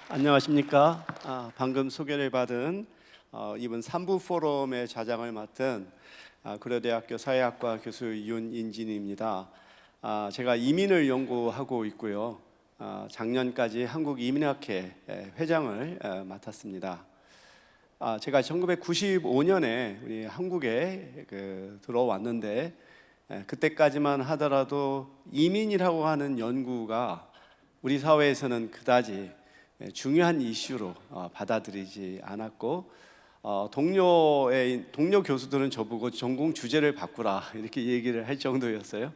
안녕하십니까. 방금 소개를 받은 이번 3부 포럼의 좌장을 맡은 고려대학교 사회학과 교수 윤인진입니다. 제가 이민을 연구하고 있고요. 작년까지 한국이민학회 회장을 맡았습니다. 제가 1995년에 우리 한국에 들어왔는데 그때까지만 하더라도 이민이라고 하는 연구가 우리 사회에서는 그다지 중요한 이슈로 받아들이지 않았고 동료 교수들은 저보고 전공 주제를 바꾸라 이렇게 얘기를 할 정도였어요.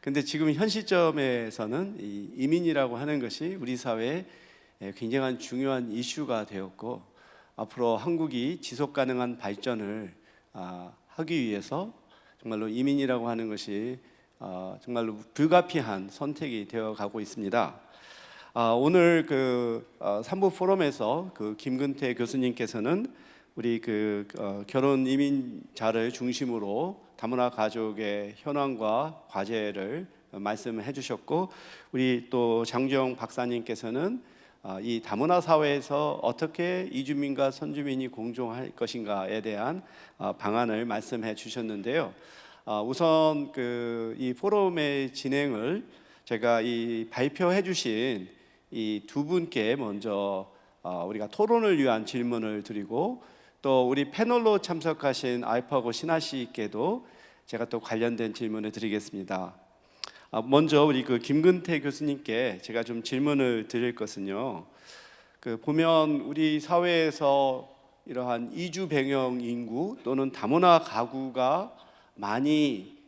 근데 지금 현 시점에서는 이 이민이라고 하는 것이 우리 사회에 굉장한 중요한 이슈가 되었고 앞으로 한국이 지속 가능한 발전을 하기 위해서 정말로 이민이라고 하는 것이 정말로 불가피한 선택이 되어 가고 있습니다. 오늘 3부 포럼에서 김근태 교수님께서는 우리 결혼 이민자를 중심으로 다문화 가족의 현황과 과제를 말씀해 주셨고, 우리 또 장주영 박사님께서는 이 다문화 사회에서 어떻게 이주민과 선주민이 공존할 것인가에 대한 방안을 말씀해 주셨는데요. 우선 이 포럼의 진행을 제가 이 발표해 주신 이 두 분께 먼저 우리가 토론을 위한 질문을 드리고, 또 우리 패널로 참석하신 알파고 신하 씨께도 제가 또 관련된 질문을 드리겠습니다. 먼저 우리 김근태 교수님께 제가 좀 질문을 드릴 것은요. 보면 우리 사회에서 이러한 이주 배경 인구 또는 다문화 가구가 많이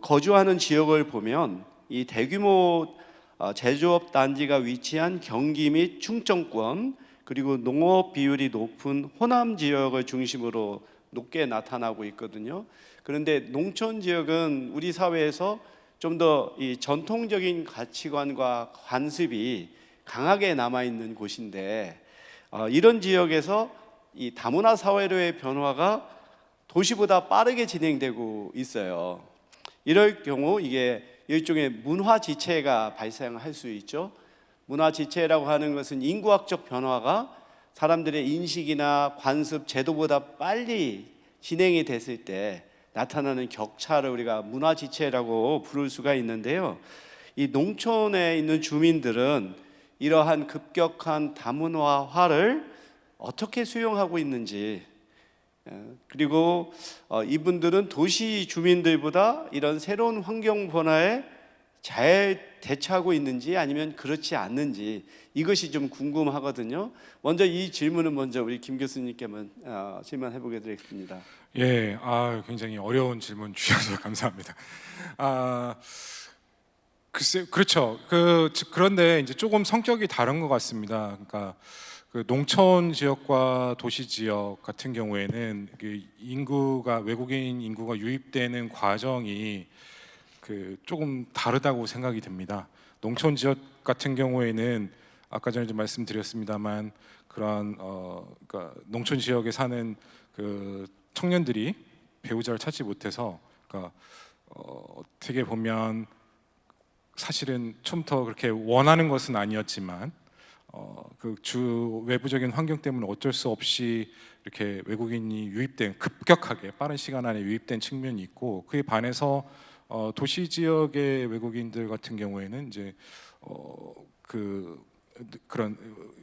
거주하는 지역을 보면 이 대규모 제조업 단지가 위치한 경기 및 충청권, 그리고 농업 비율이 높은 호남 지역을 중심으로 높게 나타나고 있거든요. 그런데 농촌 지역은 우리 사회에서 좀 더 이 전통적인 가치관과 관습이 강하게 남아 있는 곳인데, 이런 지역에서 이 다문화 사회로의 변화가 도시보다 빠르게 진행되고 있어요. 이럴 경우 이게 일종의 문화 지체가 발생할 수 있죠. 문화 지체라고 하는 것은 인구학적 변화가 사람들의 인식이나 관습, 제도보다 빨리 진행이 됐을 때 나타나는 격차를 우리가 문화 지체라고 부를 수가 있는데요. 이 농촌에 있는 주민들은 이러한 급격한 다문화화를 어떻게 수용하고 있는지, 그리고 이분들은 도시 주민들보다 이런 새로운 환경 변화에 잘 대처하고 있는지 아니면 그렇지 않는지, 이것이 좀 궁금하거든요. 먼저 이 질문은 먼저 우리 김 교수님께만 질문해 보게 되겠습니다. 예, 굉장히 어려운 질문 주셔서 감사합니다. 글쎄, 그렇죠. 그런데 이제 조금 성격이 다른 것 같습니다. 그러니까 농촌 지역과 도시 지역 같은 경우에는 외국인 인구가 유입되는 과정이 조금 다르다고 생각이 됩니다. 농촌 지역 같은 경우에는 아까 전에 좀 말씀드렸습니다만 그러한 그러니까 농촌 지역에 사는 청년들이 배우자를 찾지 못해서, 그러니까 어떻게 보면 사실은 처음부터 그렇게 원하는 것은 아니었지만 주 외부적인 환경 때문에 어쩔 수 없이 이렇게 외국인이 유입된, 급격하게 빠른 시간 안에 유입된 측면이 있고, 그에 반해서 도시 지역의 외국인들 같은 경우에는 이제 그런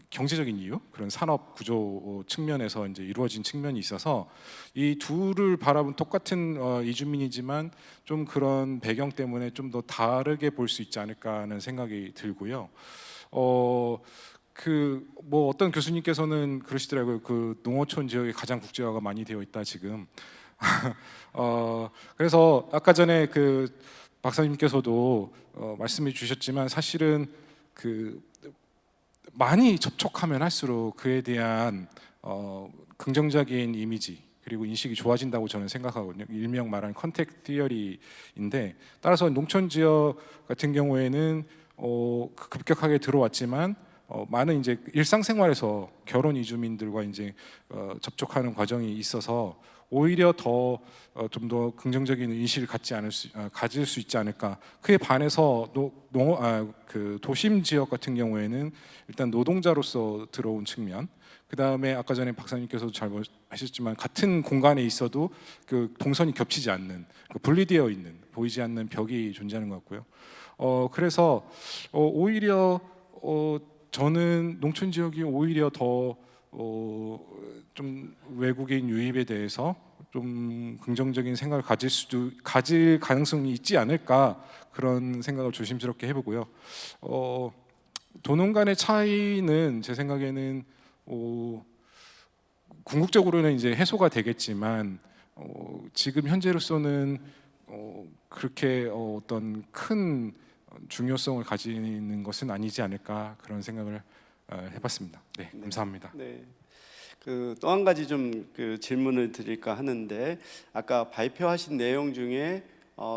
경제적인 이유, 그런 산업 구조 측면에서 이제 이루어진 측면이 있어서 이 둘을 바라본 똑같은 이주민이지만 좀 그런 배경 때문에 좀 더 다르게 볼 수 있지 않을까 하는 생각이 들고요. 어떤 교수님께서는 그러시더라고요. 농어촌 지역에 가장 국제화가 많이 되어 있다 지금. 그래서 아까 전에 박사님께서도 말씀해 주셨지만 사실은 많이 접촉하면 할수록 그에 대한 긍정적인 이미지 그리고 인식이 좋아진다고 저는 생각하거든요. 일명 말하는 컨택 티어리인데, 따라서 농촌 지역 같은 경우에는 급격하게 들어왔지만 많은 이제 일상생활에서 결혼 이주민들과 이제 접촉하는 과정이 있어서 오히려 더 좀 더 긍정적인 인식을 가질 수 있지 않을까. 그에 반해서 그 도심 지역 같은 경우에는 일단 노동자로서 들어온 측면, 그 다음에 아까 전에 박사님께서도 잘 하셨지만 같은 공간에 있어도 그 동선이 겹치지 않는, 그 분리되어 있는, 보이지 않는 벽이 존재하는 것 같고요. 그래서 오히려 저는 농촌 지역이 오히려 더 좀 외국인 유입에 대해서 좀 긍정적인 생각을 가질 가능성이 있지 않을까, 그런 생각을 조심스럽게 해보고요. 도농 간의 차이는 제 생각에는 궁극적으로는 이제 해소가 되겠지만 지금 현재로서는 그렇게 어떤 큰 중요성을 가지는 것은 아니지 않을까, 그런 생각을 해봤습니다. 네, 감사합니다. 네. 그 또 한 가지 좀 그 질문을 드릴까 하는데, 아까 발표하신 내용 중에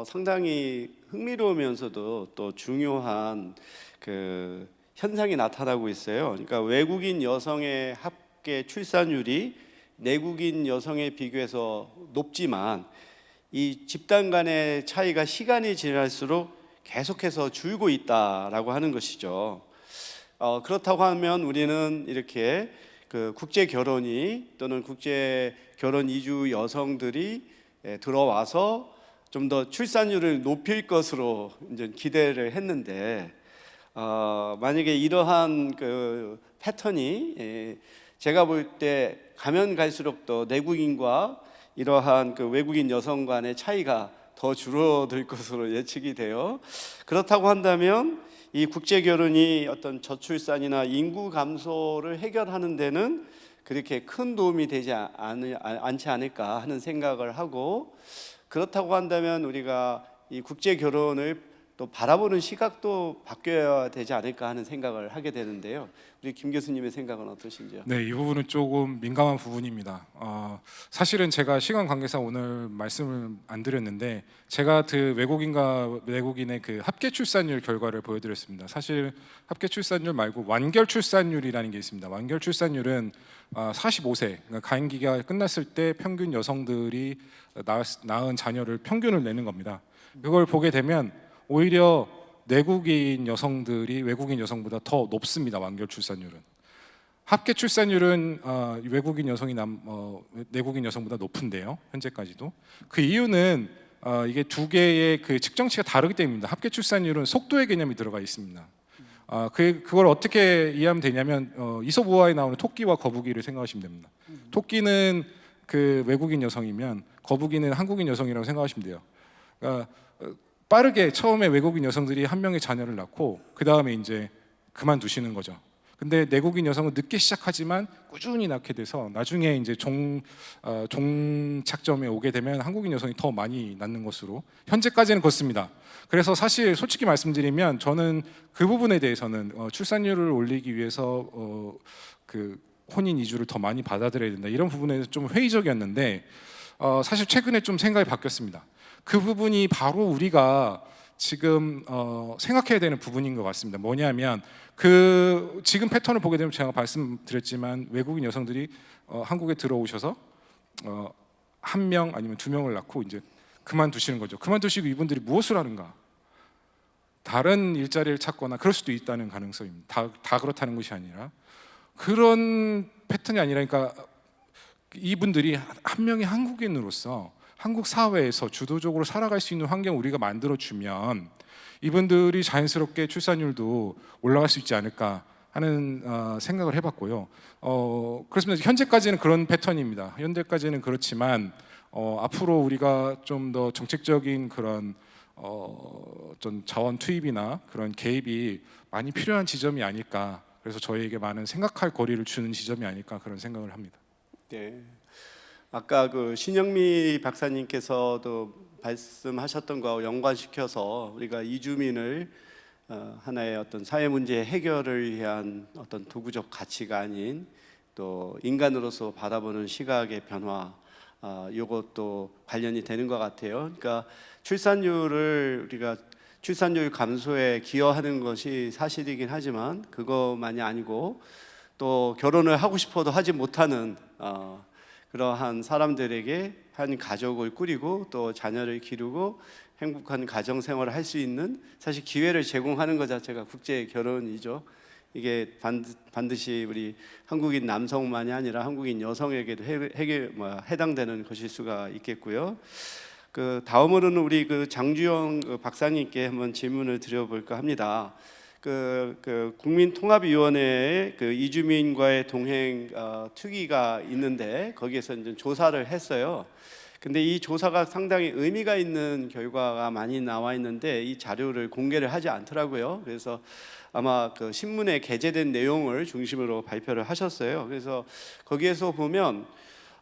상당히 흥미로우면서도 또 중요한 그 현상이 나타나고 있어요. 그러니까 외국인 여성의 합계 출산율이 내국인 여성에 비교해서 높지만 이 집단 간의 차이가 시간이 지날수록 계속해서 줄고 있다라고 하는 것이죠. 그렇다고 하면 우리는 이렇게 그 국제 결혼이 또는 국제 결혼 이주 여성들이 들어와서 좀 더 출산율을 높일 것으로 이제 기대를 했는데, 만약에 이러한 그 패턴이 제가 볼 때 가면 갈수록 더 내국인과 이러한 그 외국인 여성 간의 차이가 더 줄어들 것으로 예측이 돼요. 그렇다고 한다면 이 국제 결혼이 어떤 저출산이나 인구 감소를 해결하는 데는 그렇게 큰 도움이 되지 않지 않을까 하는 생각을 하고, 그렇다고 한다면 우리가 이 국제 결혼을 또 바라보는 시각도 바뀌어야 되지 않을까 하는 생각을 하게 되는데요. 우리 김 교수님의 생각은 어떠신지요? 네, 이 부분은 조금 민감한 부분입니다. 사실은 제가 시간 관계상 오늘 말씀을 안 드렸는데, 제가 그 외국인의 그 합계 출산율 결과를 보여드렸습니다. 사실 합계 출산율 말고 완결 출산율이라는 게 있습니다. 완결 출산율은 45세, 그러니까 가임기가 끝났을 때 평균 여성들이 낳은 자녀를 평균을 내는 겁니다. 그걸 보게 되면 오히려 내국인 여성들이 외국인 여성보다 더 높습니다. 완결 출산율은. 합계 출산율은 외국인 여성이 내국인 여성보다 높은데요, 현재까지도. 그 이유는 이게 두 개의 그 측정치가 다르기 때문입니다. 합계 출산율은 속도의 개념이 들어가 있습니다. 그걸 어떻게 이해하면 되냐면 이솝 우화에 나오는 토끼와 거북이를 생각하시면 됩니다. 토끼는 그 외국인 여성이면 거북이는 한국인 여성이라고 생각하시면 돼요. 그러니까 빠르게 처음에 외국인 여성들이 한 명의 자녀를 낳고 그 다음에 이제 그만두시는 거죠. 근데 내국인 여성은 늦게 시작하지만 꾸준히 낳게 돼서 나중에 이제 종착점에 오게 되면 한국인 여성이 더 많이 낳는 것으로 현재까지는 그렇습니다. 그래서 사실 솔직히 말씀드리면 저는 그 부분에 대해서는 출산율을 올리기 위해서 그 혼인 이주를 더 많이 받아들여야 된다, 이런 부분에서 좀 회의적이었는데 사실 최근에 좀 생각이 바뀌었습니다. 그 부분이 바로 우리가 지금 생각해야 되는 부분인 것 같습니다. 뭐냐면 그 지금 패턴을 보게 되면 제가 말씀드렸지만 외국인 여성들이 한국에 들어오셔서 한 명 아니면 두 명을 낳고 이제 그만두시는 거죠. 그만두시고 이분들이 무엇을 하는가? 다른 일자리를 찾거나 그럴 수도 있다는 가능성입니다. 다 그렇다는 것이 아니라 그런 패턴이 아니라, 그러니까 이분들이 한 명의 한국인으로서 한국 사회에서 주도적으로 살아갈 수 있는 환경을 우리가 만들어주면 이분들이 자연스럽게 출산율도 올라갈 수 있지 않을까 하는 생각을 해봤고요. 그렇습니다. 현재까지는 그런 패턴입니다. 현재까지는 그렇지만 앞으로 우리가 좀 더 정책적인 그런 어떤 자원 투입이나 그런 개입이 많이 필요한 지점이 아닐까, 그래서 저희에게 많은 생각할 거리를 주는 지점이 아닐까, 그런 생각을 합니다. 네. 아까 그 신영미 박사님께서도 말씀하셨던 거와 연관시켜서 우리가 이주민을 하나의 어떤 사회 문제 해결을 위한 어떤 도구적 가치가 아닌 또 인간으로서 바라보는 시각의 변화, 이것도 관련이 되는 것 같아요. 그러니까 우리가 출산율 감소에 기여하는 것이 사실이긴 하지만 그것만이 아니고 또 결혼을 하고 싶어도 하지 못하는 그러한 사람들에게 한 가족을 꾸리고 또 자녀를 기르고 행복한 가정 생활을 할 수 있는 사실 기회를 제공하는 것 자체가 국제 결혼이죠. 이게 반드시 우리 한국인 남성만이 아니라 한국인 여성에게도 해당되는 것일 수가 있겠고요. 그 다음으로는 우리 그 장주영 박사님께 한번 질문을 드려볼까 합니다. 그 국민통합위원회에 그 이주민과의 동행 특위가 있는데 거기에서 이제 조사를 했어요. 근데 이 조사가 상당히 의미가 있는 결과가 많이 나와 있는데 이 자료를 공개를 하지 않더라고요. 그래서 아마 그 신문에 게재된 내용을 중심으로 발표를 하셨어요. 그래서 거기에서 보면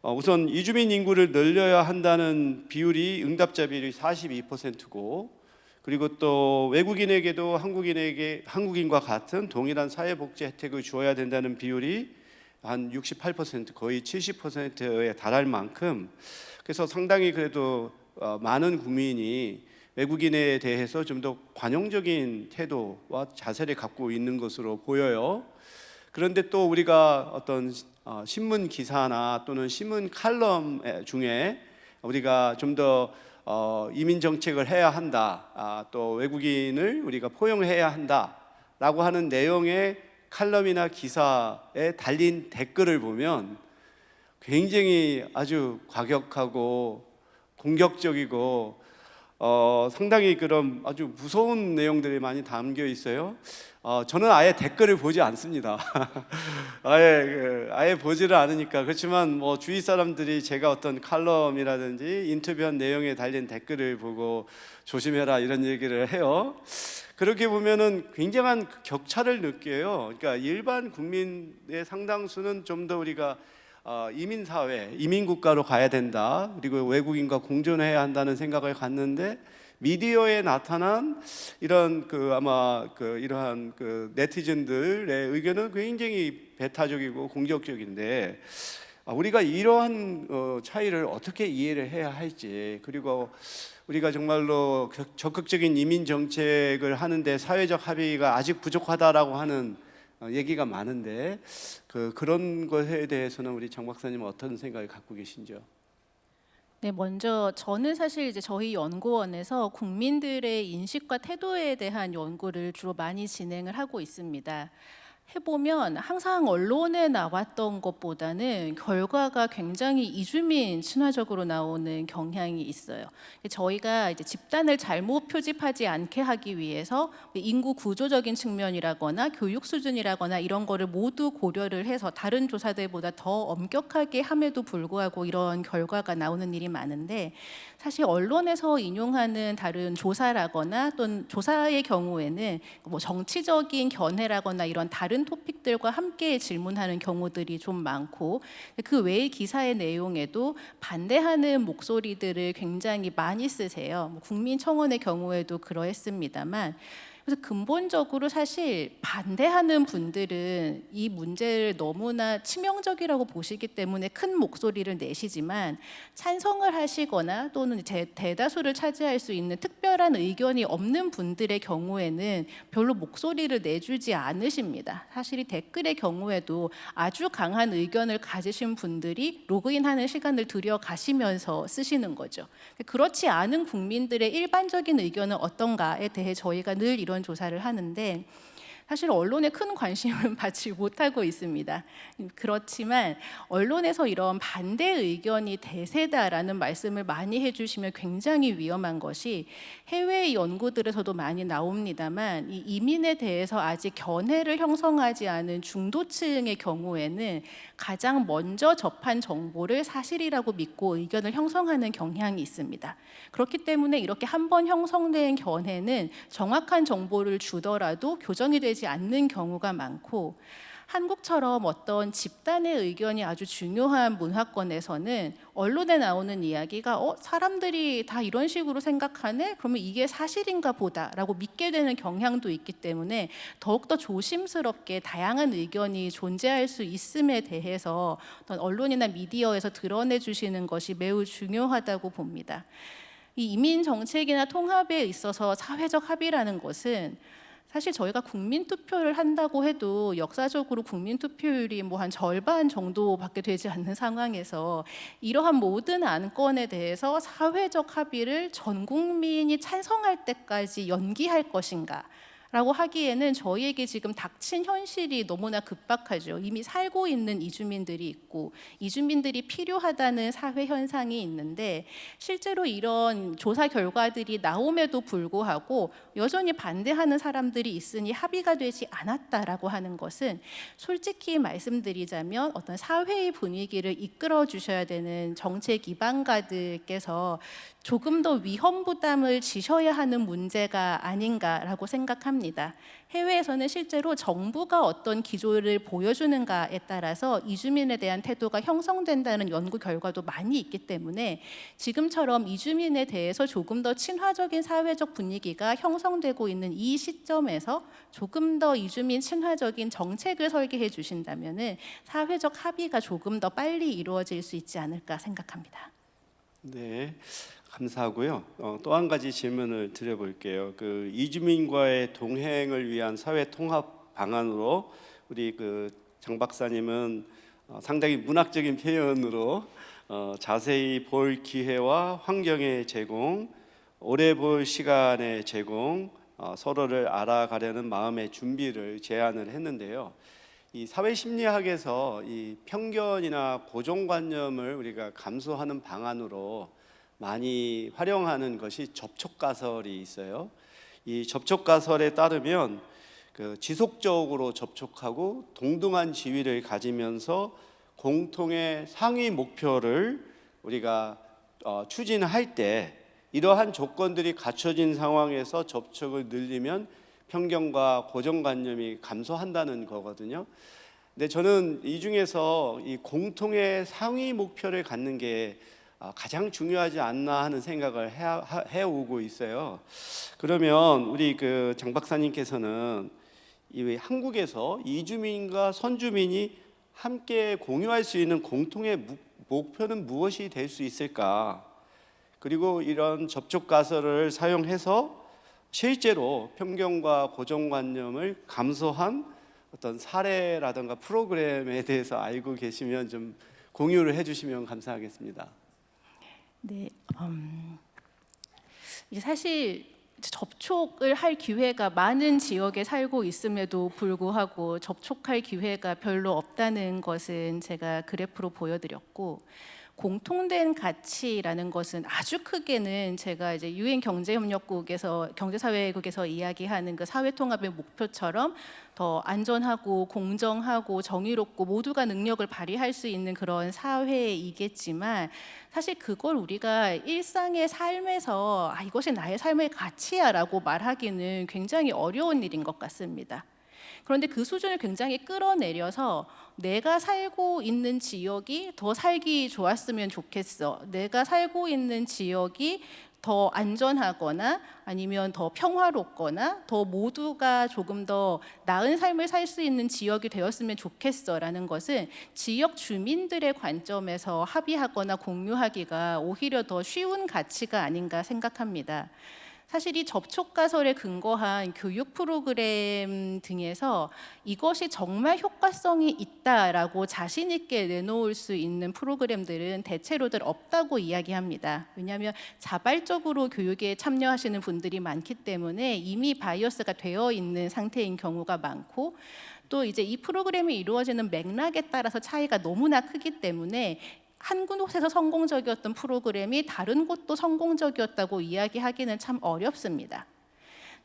우선 이주민 인구를 늘려야 한다는 비율이 응답자 비율이 42%고 그리고 또 외국인에게도 한국인과 같은 동일한 사회복지 혜택을 주어야 된다는 비율이 한 68% 거의 70%에 달할 만큼 그래서 상당히 그래도 많은 국민이 외국인에 대해서 좀 더 관용적인 태도와 자세를 갖고 있는 것으로 보여요. 그런데 또 우리가 어떤 신문 기사나 또는 신문 칼럼 중에 우리가 좀 더 이민 정책을 해야 한다, 또 외국인을 우리가 포용해야 한다라고 하는 내용의 칼럼이나 기사에 달린 댓글을 보면 굉장히 아주 과격하고 공격적이고 상당히 그런 아주 무서운 내용들이 많이 담겨 있어요. 저는 아예 댓글을 보지 않습니다. 아예 보지를 않으니까. 그렇지만 뭐 주위 사람들이 제가 어떤 칼럼이라든지 인터뷰한 내용에 달린 댓글을 보고 조심해라 이런 얘기를 해요. 그렇게 보면은 굉장한 격차를 느껴요. 그러니까 일반 국민의 상당수는 좀 더 우리가 이민 사회, 이민 국가로 가야 된다. 그리고 외국인과 공존해야 한다는 생각을 갖는데 미디어에 나타난 이런 이러한 네티즌들의 의견은 굉장히 배타적이고 공격적인데 우리가 이러한 차이를 어떻게 이해를 해야 할지 그리고 우리가 정말로 적극적인 이민 정책을 하는데 사회적 합의가 아직 부족하다라고 하는 얘기가 많은데 그런 것에 대해서는 우리 정 박사님은 어떤 생각을 갖고 계신지요? 네, 먼저 저는 사실 이제 저희 연구원에서 국민들의 인식과 태도에 대한 연구를 주로 많이 진행을 하고 있습니다. 해보면 항상 언론에 나왔던 것보다는 결과가 굉장히 이주민 친화적으로 나오는 경향이 있어요. 저희가 이제 집단을 잘못 표집하지 않게 하기 위해서 인구 구조적인 측면이라거나 교육 수준이라거나 이런 거를 모두 고려를 해서 다른 조사들보다 더 엄격하게 함에도 불구하고 이런 결과가 나오는 일이 많은데 사실 언론에서 인용하는 다른 조사라거나 또는 조사의 경우에는 뭐 정치적인 견해라거나 이런 다른 토픽들과 함께 질문하는 경우들이 좀 많고 그 외의 기사의 내용에도 반대하는 목소리들을 굉장히 많이 쓰세요. 뭐 국민청원의 경우에도 그러했습니다만 그래서 근본적으로 사실 반대하는 분들은 이 문제를 너무나 치명적이라고 보시기 때문에 큰 목소리를 내시지만 찬성을 하시거나 또는 대다수를 차지할 수 있는 특별한 의견이 없는 분들의 경우에는 별로 목소리를 내주지 않으십니다. 사실 이 댓글의 경우에도 아주 강한 의견을 가지신 분들이 로그인하는 시간을 들여가시면서 쓰시는 거죠. 그렇지 않은 국민들의 일반적인 의견은 어떤가에 대해 저희가 늘 이런 조사를 하는데 사실 언론에 큰 관심을 받지 못하고 있습니다. 그렇지만 언론에서 이런 반대 의견이 대세다라는 말씀을 많이 해주시면 굉장히 위험한 것이 해외 연구들에서도 많이 나옵니다만 이 이민에 대해서 아직 견해를 형성하지 않은 중도층의 경우에는 가장 먼저 접한 정보를 사실이라고 믿고 의견을 형성하는 경향이 있습니다. 그렇기 때문에 이렇게 한번 형성된 견해는 정확한 정보를 주더라도 교정이 되지 않는 경우가 많고 한국처럼 어떤 집단의 의견이 아주 중요한 문화권에서는 언론에 나오는 이야기가 사람들이 다 이런 식으로 생각하네? 그러면 이게 사실인가 보다라고 믿게 되는 경향도 있기 때문에 더욱더 조심스럽게 다양한 의견이 존재할 수 있음에 대해서 어떤 언론이나 미디어에서 드러내 주시는 것이 매우 중요하다고 봅니다. 이 이민 정책이나 통합에 있어서 사회적 합의라는 것은 사실 저희가 국민 투표를 한다고 해도 역사적으로 국민 투표율이 뭐 한 절반 정도밖에 되지 않는 상황에서 이러한 모든 안건에 대해서 사회적 합의를 전 국민이 찬성할 때까지 연기할 것인가? 라고 하기에는 저희에게 지금 닥친 현실이 너무나 급박하죠. 이미 살고 있는 이주민들이 있고 이주민들이 필요하다는 사회 현상이 있는데 실제로 이런 조사 결과들이 나옴에도 불구하고 여전히 반대하는 사람들이 있으니 합의가 되지 않았다라고 하는 것은 솔직히 말씀드리자면 어떤 사회의 분위기를 이끌어 주셔야 되는 정책 기반가들께서 조금 더 위험 부담을 지셔야 하는 문제가 아닌가라고 생각합니다. 해외에서는 실제로 정부가 어떤 기조를 보여주는가에 따라서 이주민에 대한 태도가 형성된다는 연구 결과도 많이 있기 때문에 지금처럼 이주민에 대해서 조금 더 친화적인 사회적 분위기가 형성되고 있는 이 시점에서 조금 더 이주민 친화적인 정책을 설계해 주신다면은 사회적 합의가 조금 더 빨리 이루어질 수 있지 않을까 생각합니다. 네, 감사하고요. 또 한 가지 질문을 드려볼게요. 그 이주민과의 동행을 위한 사회 통합 방안으로 우리 그 장 박사님은 상당히 문학적인 표현으로 자세히 볼 기회와 환경의 제공, 오래 볼 시간의 제공, 서로를 알아가려는 마음의 준비를 제안을 했는데요. 이 사회 심리학에서 이 편견이나 고정관념을 우리가 감수하는 방안으로 많이 활용하는 것이 접촉가설이 있어요. 이 접촉가설에 따르면 그 지속적으로 접촉하고 동등한 지위를 가지면서 공통의 상위 목표를 우리가 추진할 때 이러한 조건들이 갖춰진 상황에서 접촉을 늘리면 편견과 고정관념이 감소한다는 거거든요. 근데 저는 이 중에서 이 공통의 상위 목표를 갖는 게 가장 중요하지 않나 하는 생각을 해오고 있어요. 그러면 우리 그 장 박사님께서는 이 한국에서 이주민과 선주민이 함께 공유할 수 있는 공통의 목표는 무엇이 될 수 있을까? 그리고 이런 접촉 가설을 사용해서 실제로 편견과 고정관념을 감소한 어떤 사례라든가 프로그램에 대해서 알고 계시면 좀 공유를 해주시면 감사하겠습니다. 네, 이제 사실 접촉을 할 기회가 많은 지역에 살고 있음에도 불구하고 접촉할 기회가 별로 없다는 것은 제가 그래프로 보여드렸고, 공통된 가치라는 것은 아주 크게는 제가 이제 유엔 경제협력국에서 경제사회국에서 이야기하는 그 사회통합의 목표처럼 더 안전하고 공정하고 정의롭고 모두가 능력을 발휘할 수 있는 그런 사회이겠지만 사실 그걸 우리가 일상의 삶에서 이것이 나의 삶의 가치야라고 말하기는 굉장히 어려운 일인 것 같습니다. 그런데 그 수준을 굉장히 끌어내려서 내가 살고 있는 지역이 더 살기 좋았으면 좋겠어. 내가 살고 있는 지역이 더 안전하거나 아니면 더 평화롭거나 더 모두가 조금 더 나은 삶을 살 수 있는 지역이 되었으면 좋겠어라는 것은 지역 주민들의 관점에서 합의하거나 공유하기가 오히려 더 쉬운 가치가 아닌가 생각합니다. 사실 이 접촉가설에 근거한 교육 프로그램 등에서 이것이 정말 효과성이 있다라고 자신 있게 내놓을 수 있는 프로그램들은 대체로들 없다고 이야기합니다. 왜냐하면 자발적으로 교육에 참여하시는 분들이 많기 때문에 이미 바이어스가 되어 있는 상태인 경우가 많고, 또 이제 이 프로그램이 이루어지는 맥락에 따라서 차이가 너무나 크기 때문에 한 곳에서 성공적이었던 프로그램이 다른 곳도 성공적이었다고 이야기하기는 참 어렵습니다.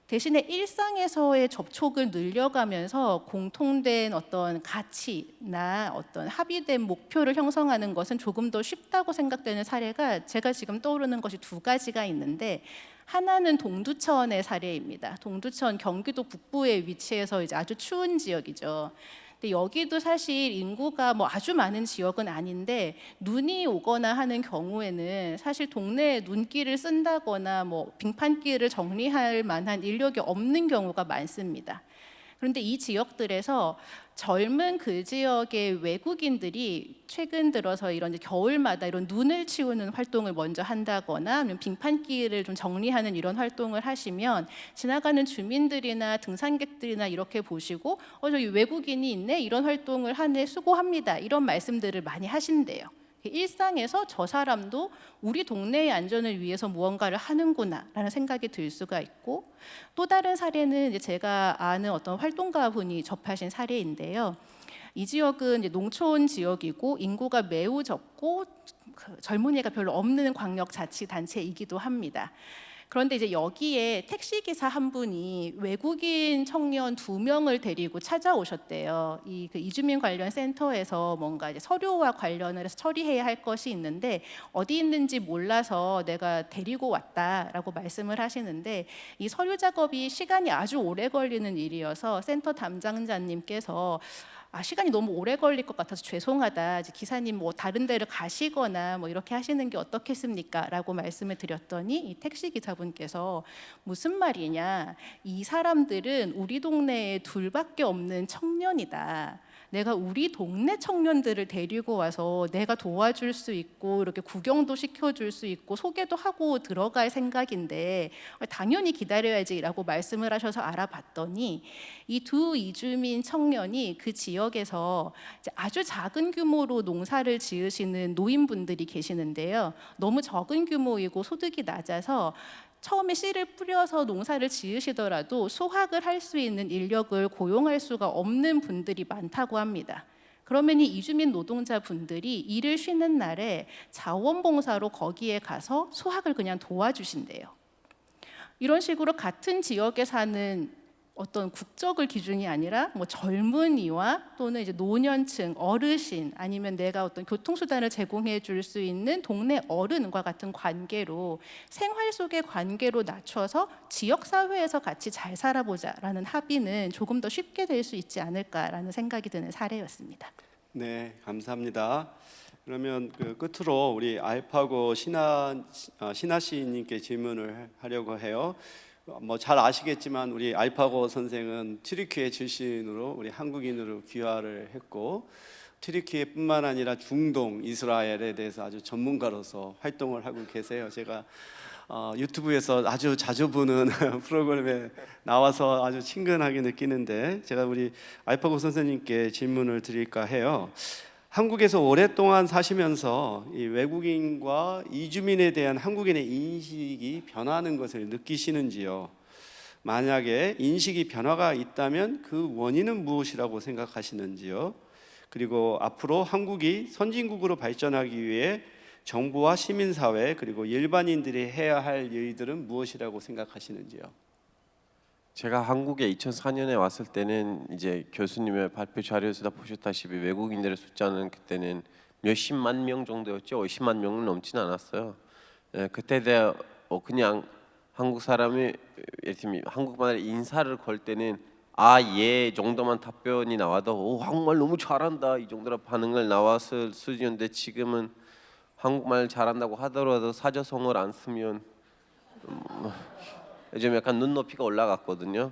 대신에 일상에서의 접촉을 늘려가면서 공통된 어떤 가치나 어떤 합의된 목표를 형성하는 것은 조금 더 쉽다고 생각되는 사례가 제가 지금 떠오르는 것이 두 가지가 있는데, 하나는 동두천의 사례입니다. 동두천 경기도 북부에 위치해서 이제 아주 추운 지역이죠. 근데 여기도 사실 인구가 뭐 아주 많은 지역은 아닌데 눈이 오거나 하는 경우에는 사실 동네에 눈길을 쓴다거나 뭐 빙판길을 정리할 만한 인력이 없는 경우가 많습니다. 그런데 이 지역들에서 젊은 그 지역의 외국인들이 최근 들어서 이런 이제 겨울마다 이런 눈을 치우는 활동을 먼저 한다거나 아니면 빙판길을 좀 정리하는 이런 활동을 하시면 지나가는 주민들이나 등산객들이나 이렇게 보시고 저기 외국인이 있네, 이런 활동을 하네, 수고합니다, 이런 말씀들을 많이 하신대요. 일상에서 저 사람도 우리 동네의 안전을 위해서 무언가를 하는구나라는 생각이 들 수가 있고, 또 다른 사례는 이제 제가 아는 어떤 활동가 분이 접하신 사례인데요. 이 지역은 이제 농촌 지역이고 인구가 매우 적고 젊은이가 별로 없는 광역자치단체이기도 합니다. 그런데 이제 여기에 택시기사 한 분이 외국인 청년 2명을 데리고 찾아오셨대요. 그 이주민 관련 센터에서 뭔가 이제 서류와 관련을 해서 처리해야 할 것이 있는데 어디 있는지 몰라서 내가 데리고 왔다라고 말씀을 하시는데, 이 서류 작업이 시간이 아주 오래 걸리는 일이어서 센터 담당자님께서 시간이 너무 오래 걸릴 것 같아서 죄송하다, 이제 기사님 뭐 다른 데를 가시거나 뭐 이렇게 하시는 게 어떻겠습니까? 라고 말씀을 드렸더니 이 택시 기사분께서 무슨 말이냐, 이 사람들은 우리 동네에 둘밖에 없는 청년이다. 내가 우리 동네 청년들을 데리고 와서 내가 도와줄 수 있고 이렇게 구경도 시켜줄 수 있고 소개도 하고 들어갈 생각인데 당연히 기다려야지라고 말씀을 하셔서 알아봤더니 이 두 이주민 청년이 그 지역에서 아주 작은 규모로 농사를 지으시는 노인분들이 계시는데요. 너무 적은 규모이고 소득이 낮아서 처음에 씨를 뿌려서 농사를 지으시더라도 수확을 할 수 있는 인력을 고용할 수가 없는 분들이 많다고 합니다. 그러면 이 이주민 노동자분들이 일을 쉬는 날에 자원봉사로 거기에 가서 수확을 그냥 도와주신대요. 이런 식으로 같은 지역에 사는 어떤 국적을 기준이 아니라 뭐 젊은이와 또는 이제 노년층, 어르신, 아니면 내가 어떤 교통수단을 제공해 줄 수 있는 동네 어른과 같은 관계로 생활 속의 관계로 낮춰서 지역사회에서 같이 잘 살아보자라는 합의는 조금 더 쉽게 될 수 있지 않을까라는 생각이 드는 사례였습니다. 네, 감사합니다. 그러면 그 끝으로 우리 알파고 신하 시인님께 질문을 하려고 해요. 뭐 잘 아시겠지만 우리 알파고 선생은 튀르키예 출신으로 우리 한국인으로 귀화를 했고 튀르키예뿐만 아니라 중동, 이스라엘에 대해서 아주 전문가로서 활동을 하고 계세요. 제가 유튜브에서 아주 자주 보는 프로그램에 나와서 아주 친근하게 느끼는데, 제가 우리 알파고 선생님께 질문을 드릴까 해요. 한국에서 오랫동안 사시면서 이 외국인과 이주민에 대한 한국인의 인식이 변하는 것을 느끼시는지요? 만약에 인식이 변화가 있다면 그 원인은 무엇이라고 생각하시는지요? 그리고 앞으로 한국이 선진국으로 발전하기 위해 정부와 시민사회 그리고 일반인들이 해야 할 일들은 무엇이라고 생각하시는지요? 제가 한국에 2004년에 왔을 때는 이제 교수님의 발표 자료에서 보셨다시피 외국인들의 숫자는 그때는 몇십만 명 정도였죠. 50만 명은 넘지는 않았어요. 그때 그냥 한국 사람이 한국말에 인사를 걸 때는 예 정도만 답변이 나와도 한국말 너무 잘한다 이 정도로 반응을 나왔을 수준인데, 지금은 한국말 잘한다고 하더라도 사자성어를 안 쓰면 요즘 약간 눈높이가 올라갔거든요.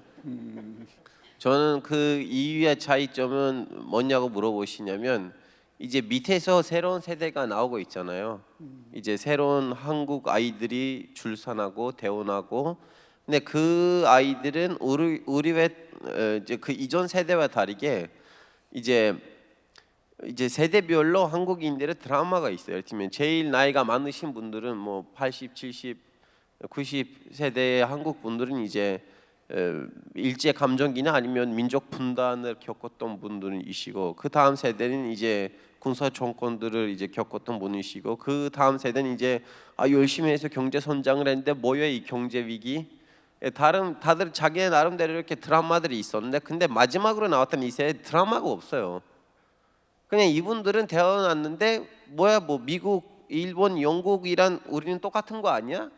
저는 그 이유의 차이점은 뭐냐고 물어보시냐면, 이제 밑에서 새로운 세대가 나오고 있잖아요. 이제 새로운 한국 아이들이 출산하고 태어나고, 근데 그 아이들은 우리의 이제 그 이전 세대와 다르게 이제 세대별로 한국인들의 드라마가 있어요. 예를 들면 제일 나이가 많으신 분들은 뭐 80, 70 90세대의 한국 분들은 이제 일제 감정기나 아니면 민족 분단을 겪었던 분들이시고, 그 다음 세대는 이제 군사 정권들을 이제 겪었던 분이시고, 그 다음 세대는 이제 열심히 해서 경제 성장을 했는데 뭐야 이 경제 위기. 다들 자기의 나름대로 이렇게 드라마들이 있었는데, 근데 마지막으로 나왔던 이 세대 드라마가 없어요. 그냥 이분들은 태어났는데 뭐야 뭐 미국, 일본, 영국이란 우리는 똑같은 거 아니야?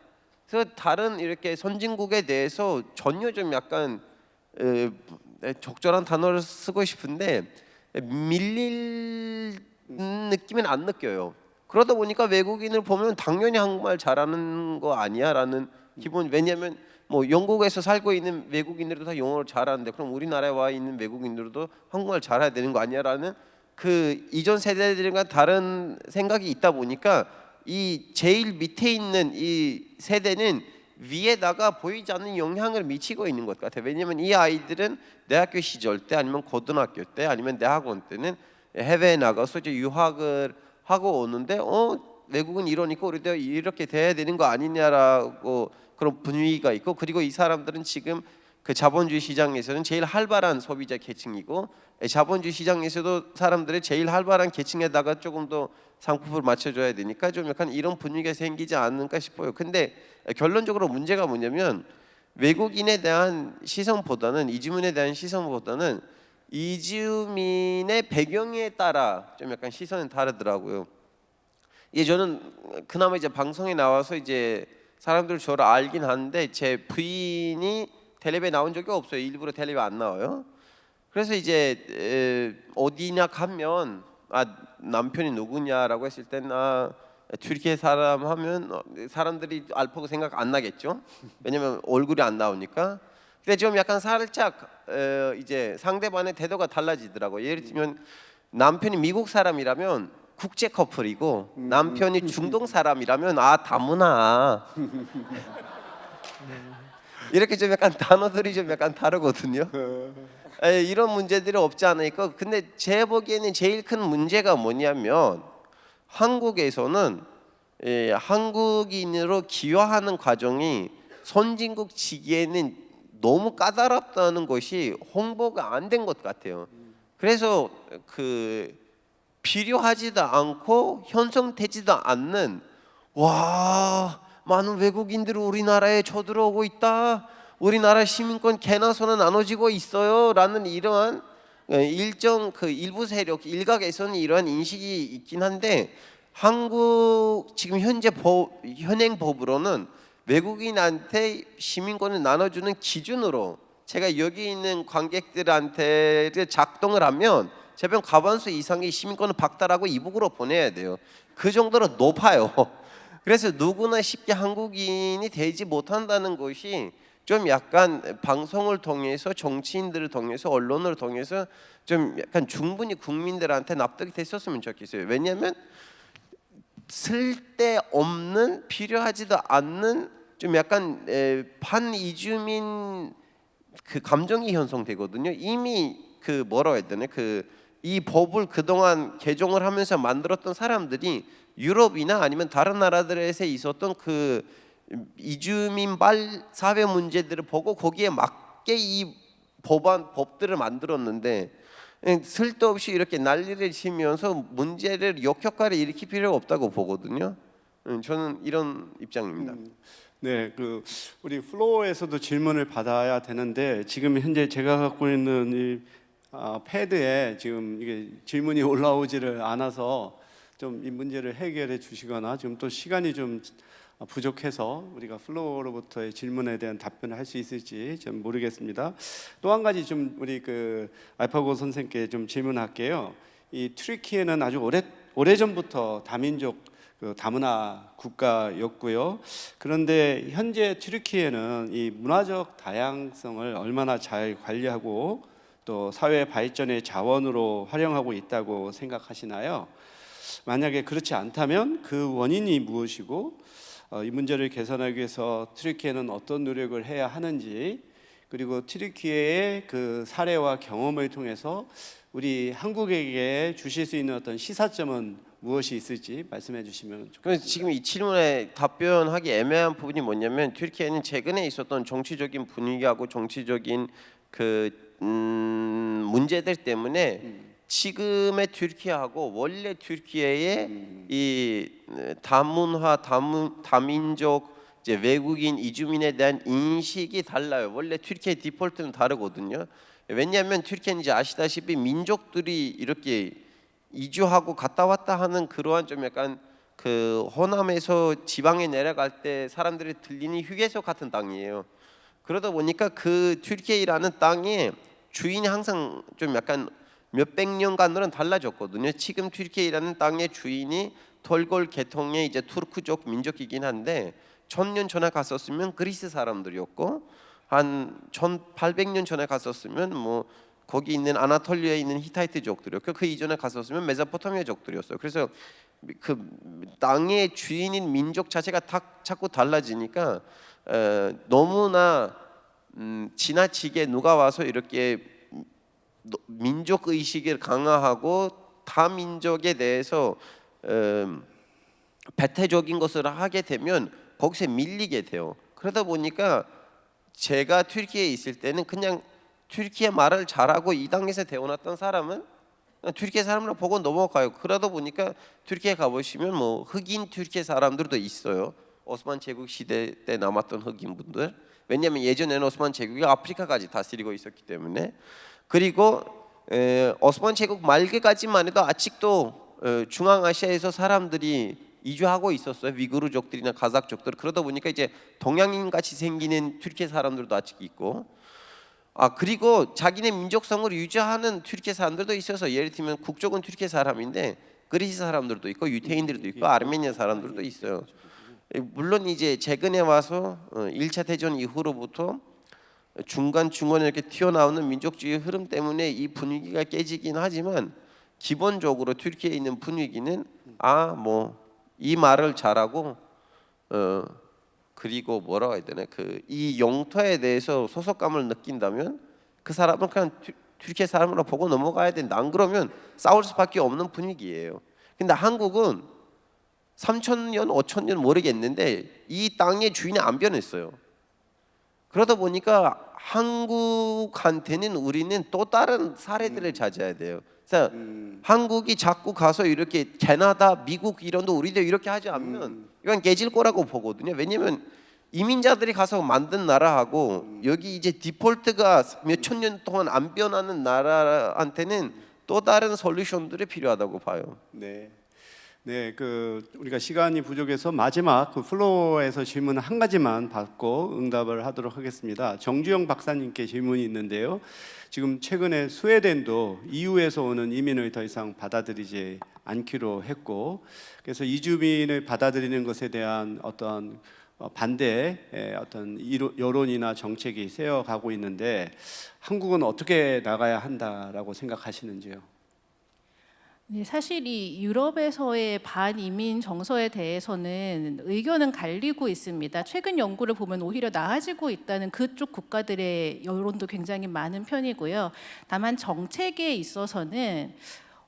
그래서 다른 이렇게 선진국에 대해서 전혀 좀 약간 적절한 단어를 쓰고 싶은데 밀릴 느낌은 안 느껴요. 그러다 보니까 외국인을 보면 당연히 한국말 잘하는 거 아니야라는 기분. 왜냐하면 뭐 영국에서 살고 있는 외국인들도 다 영어를 잘하는데 그럼 우리나라에 와 있는 외국인들도 한국말 잘해야 되는 거 아니야라는 그 이전 세대들과 다른 생각이 있다 보니까 이 제일 밑에 있는 이 세대는 위에다가 보이지 않는 영향을 미치고 있는 것 같아요. 왜냐하면 이 아이들은 대학교 시절 때 아니면 고등학교 때 아니면 대학원 때는 해외에 나가서 이제 유학을 하고 오는데 외국은 이러니까 우리도 이렇게 돼야 되는 거 아니냐라고 그런 분위기가 있고, 그리고 이 사람들은 지금 그 자본주의 시장에서는 제일 활발한 소비자 계층이고 자본주의 시장에서도 사람들이 제일 활발한 계층에다가 조금 더 상품을 맞춰줘야 되니까 좀 약간 이런 분위기가 생기지 않을까 싶어요. 근데 결론적으로 문제가 뭐냐면 외국인에 대한 시선보다는 이주민에 대한 시선보다는 이주민의 배경에 따라 좀 약간 시선이 다르더라고요. 저는 그나마 이제 방송에 나와서 이제 사람들 저를 알긴 하는데 제 부인이 텔레비에 나온 적이 없어요. 일부러 텔레비에 안 나와요. 그래서 이제 어디냐 가면 남편이 누구냐라고 했을 때는 튀르키예 사람 하면 사람들이 알파고 생각 안 나겠죠. 왜냐면 얼굴이 안 나오니까. 근데 좀 약간 살짝 이제 상대방의 태도가 달라지더라고요. 예를 들면 남편이 미국 사람이라면 국제 커플이고 남편이 중동 사람이라면 다문화 이렇게 좀 약간 단어들이 좀 약간 다르거든요. 이런 문제들이 없지 않으니까. 근데 제 보기에는 제일 큰 문제가 뭐냐면 한국에서는 한국인으로 기여하는 과정이 선진국 시기에는 너무 까다롭다는 것이 홍보가 안 된 것 같아요. 그래서 그 필요하지도 않고 형성되지도 않는 많은 외국인들이 우리나라에 쳐들어오고 있다. 우리나라 시민권 개나 소나 나눠지고 있어요라는 이러한 일정 그 일부 세력 일각에서는 이러한 인식이 있긴 한데 한국 지금 현재 현행 법으로는 외국인한테 시민권을 나눠주는 기준으로 제가 여기 있는 관객들한테 작동을 하면 제병 과반수 이상의 시민권을 박탈하고 이북으로 보내야 돼요. 그 정도로 높아요. 그래서 누구나 쉽게 한국인이 되지 못한다는 것이 좀 약간 방송을 통해서 정치인들을 통해서 언론을 통해서 좀 약간 충분히 국민들한테 납득이 됐었으면 좋겠어요. 왜냐하면 쓸데없는 필요하지도 않는 좀 약간 반이주민 그 감정이 형성되거든요. 이미 그 뭐라고 해야 되나 이 법을 그동안 개정을 하면서 만들었던 사람들이 유럽이나 아니면 다른 나라들에서 있었던 그 이주민발 사회 문제들을 보고 거기에 맞게 이 법들을 만들었는데 쓸데없이 이렇게 난리를 치면서 문제를 역효과를 일으킬 필요가 없다고 보거든요. 저는 이런 입장입니다. 네, 우리 플로어에서도 질문을 받아야 되는데 지금 현재 제가 갖고 있는 이 패드에 지금 이게 질문이 올라오지를 않아서 좀 이 문제를 해결해 주시거나 지금 또 시간이 좀 부족해서 우리가 플로어로부터의 질문에 대한 답변을 할 수 있을지 좀 모르겠습니다. 또 한 가지 좀 우리 알파고 선생님께 좀 질문할게요. 이 튀르키예는 아주 오래전부터 다민족 다문화 국가였고요. 그런데 현재 튀르키예는 이 문화적 다양성을 얼마나 잘 관리하고 또 사회 발전의 자원으로 활용하고 있다고 생각하시나요? 만약에 그렇지 않다면 그 원인이 무엇이고 이 문제를 개선하기 위해서 튀르키예는 어떤 노력을 해야 하는지, 그리고 튀르키예의 그 사례와 경험을 통해서 우리 한국에게 주실 수 있는 어떤 시사점은 무엇이 있을지 말씀해 주시면 좋겠습니다. 그래서 지금 이 질문에 답변하기 애매한 부분이 뭐냐면 튀르키예는 최근에 있었던 정치적인 분위기하고 정치적인 문제들 때문에 지금의 튀르키예하고 원래 튀르키예의 이 다문화 다민족 이제 외국인 이주민에 대한 인식이 달라요. 원래 튀르키예 디폴트는 다르거든요. 왜냐하면 튀르키예는 이제 아시다시피 민족들이 이렇게 이주하고 갔다 왔다 하는 그러한 좀 약간 호남에서 지방에 내려갈 때 사람들이 들리는 휴게소 같은 땅이에요. 그러다 보니까 그 튀르키예라는 땅의 주인이 항상 좀 약간 몇백 년간으로는 달라졌거든요. 지금 튀르키예라는 땅의 주인이 톨골 계통의 이제 투르크족 민족이긴 한데 1000년 전에 갔었으면 그리스 사람들이었고 한 1800년 전에 갔었으면 뭐 거기 있는 아나톨리아에 있는 히타이트족들이었고 그 이전에 갔었으면 메소포타미아족들이었어요. 그래서 그 땅의 주인인 민족 자체가 자꾸 달라지니까 너무나 지나치게 누가 와서 이렇게 민족 의식을 강화하고 타 민족에 대해서 배타적인 것을 하게 되면 거기서 밀리게 돼요. 그러다 보니까 제가 튀르키예에 있을 때는 그냥 튀르키예 말을 잘하고 이 땅에서 태어났던 사람은 튀르키예 사람을 보고 넘어가요. 그러다 보니까 튀르키예 가보시면 뭐 흑인 튀르키예 사람들도 있어요. 오스만 제국 시대 때 남았던 흑인 분들. 왜냐하면 예전에는 오스만 제국이 아프리카까지 다스리고 있었기 때문에. 그리고 오스만 제국 말기까지만 해도 아직도 중앙아시아에서 사람들이 이주하고 있었어요. 위구르족들이나 카자흐족들. 그러다 보니까 이제 동양인 같이 생기는 튀르키예 사람들도 아직 있고, 그리고 자기네 민족성을 유지하는 튀르키예 사람들도 있어서 예를 들면 국적은 튀르키예 사람인데 그리스 사람들도 있고 유태인들도 있고 아르메니아 사람들도 있어요. 물론 이제 최근에 와서 1차 대전 이후로부터 중간에 이렇게 튀어나오는 민족주의 흐름 때문에 이 분위기가 깨지긴 하지만 기본적으로 튀르키예에 있는 분위기는 뭐 이 말을 잘하고 그리고 뭐라고 해야 되나 이 영토에 대해서 소속감을 느낀다면 그 사람은 그냥 튀르키예 사람으로 보고 넘어가야 된다. 안 그러면 싸울 수밖에 없는 분위기예요. 근데 한국은 3,000년, 5,000년 모르겠는데 이 땅의 주인이 안 변했어요. 그러다 보니까 한국한테는 우리는 또 다른 사례들을 찾아야 돼요. 그래서 한국이 자꾸 가서 이렇게 캐나다, 미국 이런 데 우리도 이렇게 하지 않으면 이건 깨질 거라고 보거든요. 왜냐면 이민자들이 가서 만든 나라하고 여기 이제 디폴트가 몇천 년 동안 안 변하는 나라한테는 또 다른 솔루션들이 필요하다고 봐요. 네. 네, 우리가 시간이 부족해서 마지막 플로어에서 질문 한 가지만 받고 응답을 하도록 하겠습니다. 정주영 박사님께 질문이 있는데요. 지금 최근에 스웨덴도 EU에서 오는 이민을 더 이상 받아들이지 않기로 했고, 그래서 이주민을 받아들이는 것에 대한 어떤 반대의 어떤 여론이나 정책이 세어가고 있는데 한국은 어떻게 나가야 한다라고 생각하시는지요? 네, 사실 이 유럽에서의 반이민 정서에 대해서는 의견은 갈리고 있습니다. 최근 연구를 보면 오히려 나아지고 있다는 그쪽 국가들의 여론도 굉장히 많은 편이고요. 다만 정책에 있어서는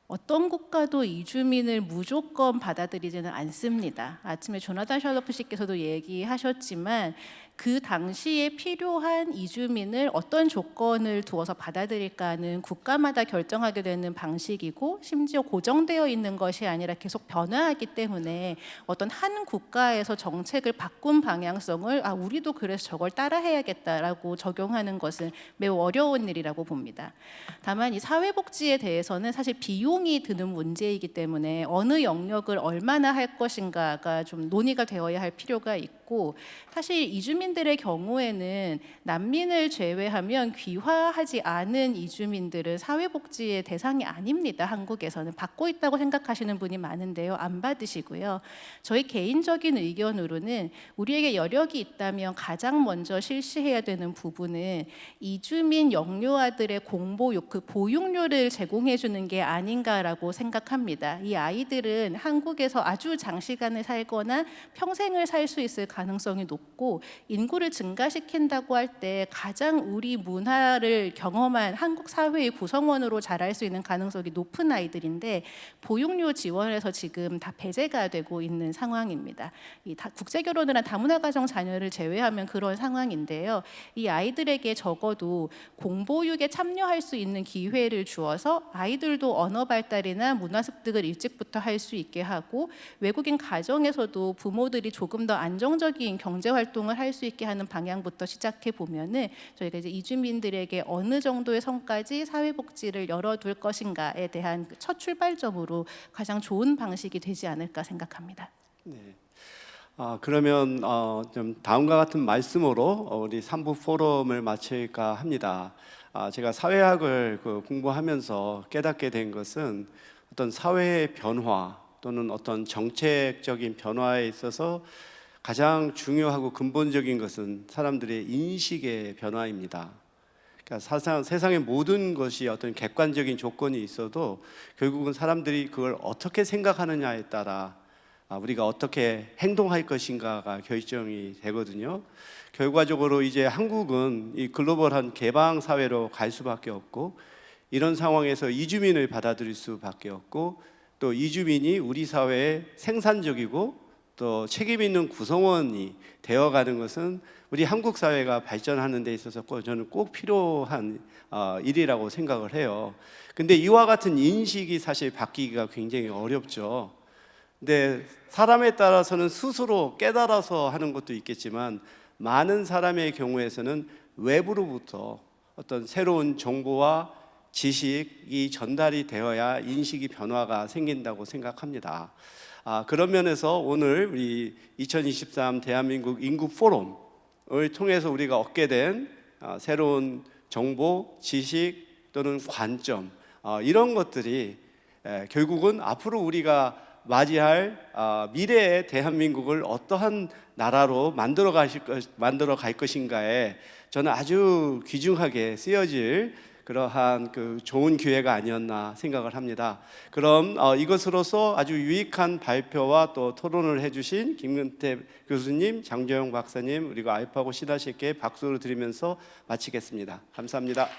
어떤 국가도 이주민을 무조건 받아들이지는 않습니다. 아침에 조나단 샬러프 씨께서도 얘기하셨지만 그 당시에 필요한 이주민을 어떤 조건을 두어서 받아들일까는 국가마다 결정하게 되는 방식이고 심지어 고정되어 있는 것이 아니라 계속 변화하기 때문에 어떤 한 국가에서 정책을 바꾼 방향성을 우리도 그래서 저걸 따라해야겠다라고 적용하는 것은 매우 어려운 일이라고 봅니다. 다만 이 사회복지에 대해서는 사실 비용이 드는 문제이기 때문에 어느 영역을 얼마나 할 것인가가 좀 논의가 되어야 할 필요가 있고, 사실 이주민들의 경우에는 난민을 제외하면 귀화하지 않은 이주민들은 사회복지의 대상이 아닙니다. 한국에서는 받고 있다고 생각하시는 분이 많은데요, 안 받으시고요. 저희 개인적인 의견으로는 우리에게 여력이 있다면 가장 먼저 실시해야 되는 부분은 이주민 영유아들의 공보육, 그 보육료를 제공해 주는 게 아닌가라고 생각합니다. 이 아이들은 한국에서 아주 장시간을 살거나 평생을 살 수 있을 가능성이 높고, 인구를 증가시킨다고 할 때 가장 우리 문화를 경험한 한국 사회의 구성원으로 자랄 수 있는 가능성이 높은 아이들인데 보육료 지원에서 지금 다 배제가 되고 있는 상황입니다. 국제 결혼을 한 다문화 가정 자녀를 제외하면 그런 상황인데요. 이 아이들에게 적어도 공보육에 참여할 수 있는 기회를 주어서 아이들도 언어 발달이나 문화 습득을 일찍부터 할 수 있게 하고, 외국인 가정에서도 부모들이 조금 더 안정적인 경제 활동을 할 수 있게 하는 방향부터 시작해 보면은 저희가 이제 이주민들에게 어느 정도의 선까지 사회복지를 열어둘 것인가에 대한 첫 출발점으로 가장 좋은 방식이 되지 않을까 생각합니다. 네. 그러면 좀 다음과 같은 말씀으로 우리 3부 포럼을 마칠까 합니다. 제가 사회학을 공부하면서 깨닫게 된 것은 어떤 사회의 변화 또는 어떤 정책적인 변화에 있어서 가장 중요하고 근본적인 것은 사람들의 인식의 변화입니다. 그러니까 세상의 모든 것이 어떤 객관적인 조건이 있어도 결국은 사람들이 그걸 어떻게 생각하느냐에 따라 우리가 어떻게 행동할 것인가가 결정이 되거든요. 결과적으로 이제 한국은 이 글로벌한 개방 사회로 갈 수밖에 없고, 이런 상황에서 이주민을 받아들일 수밖에 없고, 또 이주민이 우리 사회에 생산적이고 또 책임 있는 구성원이 되어가는 것은 우리 한국 사회가 발전하는 데 있어서 저는 꼭 필요한 일이라고 생각을 해요. 근데 이와 같은 인식이 사실 바뀌기가 굉장히 어렵죠. 근데 사람에 따라서는 스스로 깨달아서 하는 것도 있겠지만, 많은 사람의 경우에서는 외부로부터 어떤 새로운 정보와 지식이 전달이 되어야 인식이 변화가 생긴다고 생각합니다. 그런 면에서 오늘 우리 2023 대한민국 인구 포럼을 통해서 우리가 얻게 된 새로운 정보, 지식 또는 관점, 이런 것들이 결국은 앞으로 우리가 맞이할 미래의 대한민국을 어떠한 나라로 만들어 갈 것인가에 저는 아주 귀중하게 쓰여질 그러한 그 좋은 기회가 아니었나 생각을 합니다. 그럼 이것으로서 아주 유익한 발표와 또 토론을 해주신 김근태 교수님, 장조영 박사님, 그리고 알파고 신하실께 박수를 드리면서 마치겠습니다. 감사합니다.